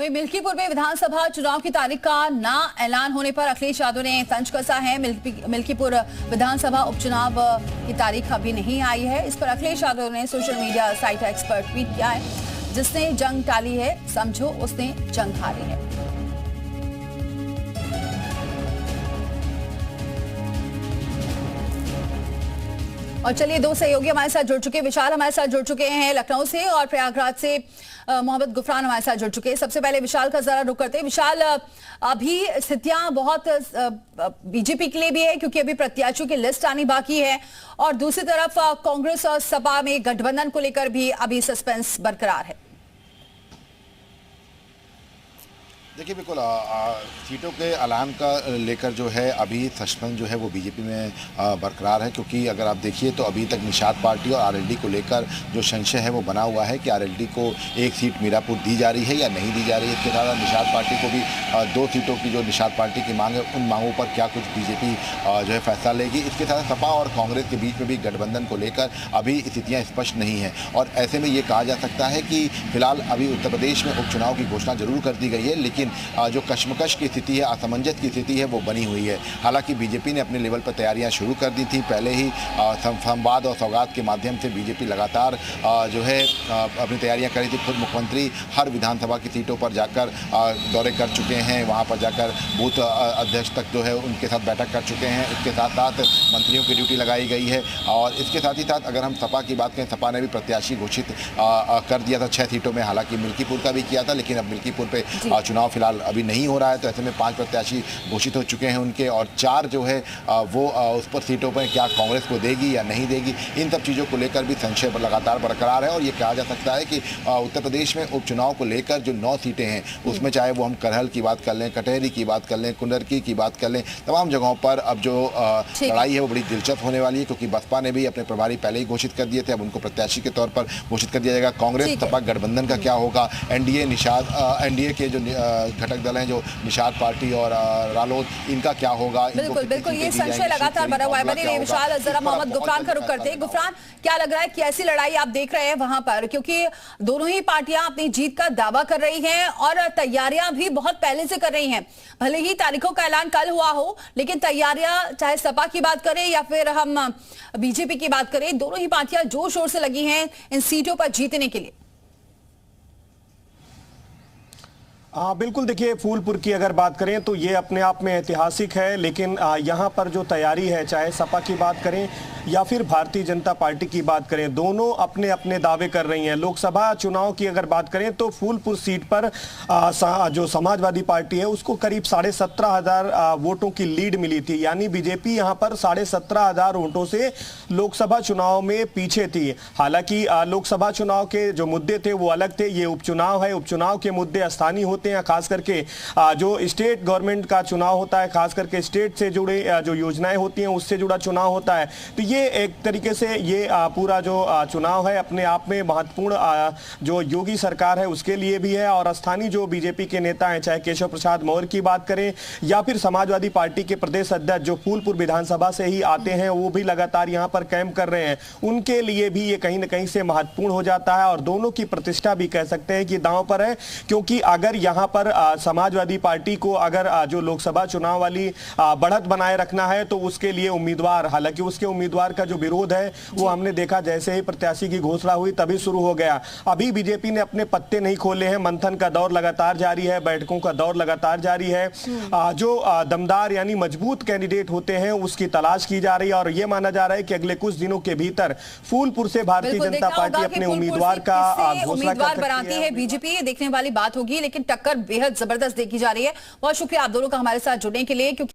वहीं मिल्कीपुर में विधानसभा चुनाव की तारीख का ना ऐलान होने पर अखिलेश यादव ने तंज कसा है। मिल्कीपुर विधानसभा उपचुनाव की तारीख अभी नहीं आई है। इस पर अखिलेश यादव ने सोशल मीडिया साइट एक्स पर ट्वीट किया है, जिसने जंग टाली है समझो उसने जंग हारी है। और चलिए दो सहयोगी हमारे साथ जुड़ चुके हैं। विशाल हमारे साथ जुड़ चुके हैं लखनऊ से और प्रयागराज से मोहम्मद गुफरान हमारे साथ जुड़ चुके हैं। सबसे पहले विशाल का जरा रुख करते हैं। विशाल, अभी स्थितियां बहुत बीजेपी के लिए भी है क्योंकि अभी प्रत्याशियों की लिस्ट आनी बाकी है, और दूसरी तरफ कांग्रेस और सपा में गठबंधन को लेकर भी अभी सस्पेंस बरकरार है। देखिए, बिल्कुल सीटों के ऐलान का लेकर जो है अभी सस्पेंस जो है वो बीजेपी में बरकरार है, क्योंकि अगर आप देखिए तो अभी तक निषाद पार्टी और आरएलडी को लेकर जो संशय है वो बना हुआ है कि आरएलडी को एक सीट मीरापुर दी जा रही है या नहीं दी जा रही है। इसके साथ निषाद पार्टी को भी 2 सीटों की जो निषाद पार्टी की मांग है उन मांगों पर क्या कुछ बीजेपी जो है फैसला लेगी। इसके साथ सपा और कांग्रेस के बीच में भी गठबंधन को लेकर अभी स्थितियाँ स्पष्ट नहीं हैं, और ऐसे में ये कहा जा सकता है कि फिलहाल अभी उत्तर प्रदेश में उपचुनाव की घोषणा जरूर कर दी गई है, लेकिन जो कश्मकश की स्थिति है, असमंजस की स्थिति है वो बनी हुई है। हालांकि बीजेपी ने अपने लेवल पर तैयारियां शुरू कर दी थी। पहले ही संवाद और सौगात के माध्यम से बीजेपी लगातार जो है अपनी तैयारियां करी थी। खुद मुख्यमंत्री हर विधानसभा की सीटों पर जाकर दौरे कर चुके हैं, वहां पर जाकर बूथ अध्यक्ष तक जो है उनके साथ बैठक कर चुके हैं। इसके साथ साथ मंत्रियों की ड्यूटी लगाई गई है, और इसके साथ ही साथ अगर हम सपा की बात करें, सपा ने भी प्रत्याशी घोषित कर दिया था 6 सीटों में। हालांकि मिल्कीपुर का भी किया था, लेकिन अब मिल्कीपुर पे चुनाव फिलहाल अभी नहीं हो रहा है, तो ऐसे में 5 प्रत्याशी घोषित हो चुके हैं उनके, और 4 जो है वो उस पर सीटों पर क्या कांग्रेस को देगी या नहीं देगी, इन सब चीज़ों को लेकर भी संशय लगातार बरकरार है। और ये कहा जा सकता है कि उत्तर प्रदेश में उपचुनाव को लेकर जो 9 सीटें हैं उसमें चाहे वो हम करहल की बात कर लें, कटहरी की बात कर लें, कुंडरकी की बात कर लें, तमाम जगहों पर अब जो लड़ाई है वो बड़ी दिलचस्प होने वाली है, क्योंकि बसपा ने भी अपने प्रभारी पहले ही घोषित कर दिए थे, अब उनको प्रत्याशी के तौर पर घोषित कर दिया जाएगा। कांग्रेस सपा गठबंधन का क्या होगा, एनडीए के जो घटक दल हैं, जो निषाद पार्टी और रालोद, इनका क्या होगा। बिल्कुल बिल्कुल, ये संशय लगातार बना हुआ है। बने विशाल, जरा मोहम्मद गुफरान का रुख करते हैं। गुफरान, क्या लग रहा है कि ऐसी लड़ाई आप देख रहे हैं वहां पर, क्योंकि दोनों ही पार्टियां अपनी जीत का दावा कर रही हैं और तैयारियां भी बहुत पहले से कर रही हैं। भले ही तारीखों का ऐलान कल हुआ हो, लेकिन तैयारियां चाहे सपा की बात करें या फिर हम बीजेपी की बात करें, दोनों ही पार्टियां जोर शोर से लगी हैं इन सीटों पर जीतने के लिए। बिल्कुल, देखिए फूलपुर की अगर बात करें तो ये अपने आप में ऐतिहासिक है, लेकिन यहाँ पर जो तैयारी है, चाहे सपा की बात करें या फिर भारतीय जनता पार्टी की बात करें, दोनों अपने अपने दावे कर रही हैं। लोकसभा चुनाव की अगर बात करें तो फूलपुर सीट पर जो समाजवादी पार्टी है उसको करीब 17,500 वोटों की लीड मिली थी, यानी बीजेपी यहाँ पर 17,500 वोटों से लोकसभा चुनाव में पीछे थी। हालांकि लोकसभा चुनाव के जो मुद्दे थे वो अलग थे, ये उपचुनाव है, उपचुनाव के मुद्दे स्थानीय होते हैं, खास करके जो स्टेट गवर्नमेंट का चुनाव होता है, खास करके स्टेट से जुड़े जो योजनाएं होती हैं उससे जुड़ा चुनाव होता है। तो ये एक तरीके से ये पूरा जो चुनाव है अपने आप में महत्वपूर्ण जो योगी सरकार है उसके लिए भी है, और स्थानीय जो बीजेपी के नेता हैं, चाहे केशव प्रसाद मौर्य की बात करें या फिर समाजवादी पार्टी के प्रदेश अध्यक्ष जो फूलपुर विधानसभा से ही आते हैं, वो भी लगातार यहाँ पर कैंप कर रहे हैं। उनके लिए भी ये कहीं ना कहीं से महत्वपूर्ण हो जाता है, और दोनों की प्रतिष्ठा भी कह सकते हैं कि दांव पर है, क्योंकि अगर यहाँ पर समाजवादी पार्टी को अगर जो लोकसभा चुनाव वाली बढ़त बनाए रखना है तो उसके लिए उम्मीदवार, हालांकि उसके उम्मीदवार का जो विरोध है वो हमने देखा जैसे ही प्रत्याशी की घोषणा हुई तभी शुरू हो गया। अभी बीजेपी ने अपने पत्ते नहीं खोले हैं, मंथन का दौर लगातार जारी है, बैठकों का दौर लगातार जारी है। जो दमदार यानी मजबूत कैंडिडेट होते हैं उसकी तलाश की जा रही है, और यह माना जा रहा है कि अगले कुछ दिनों के भीतर फूलपुर से भारतीय जनता पार्टी अपने उम्मीदवार का घोषणा बनाती है। बीजेपी ये देखने वाली बात होगी, लेकिन टक्कर बेहद जबरदस्त देखी जा रही है। बहुत शुक्रिया आप दोनों का हमारे साथ जुड़ने के लिए।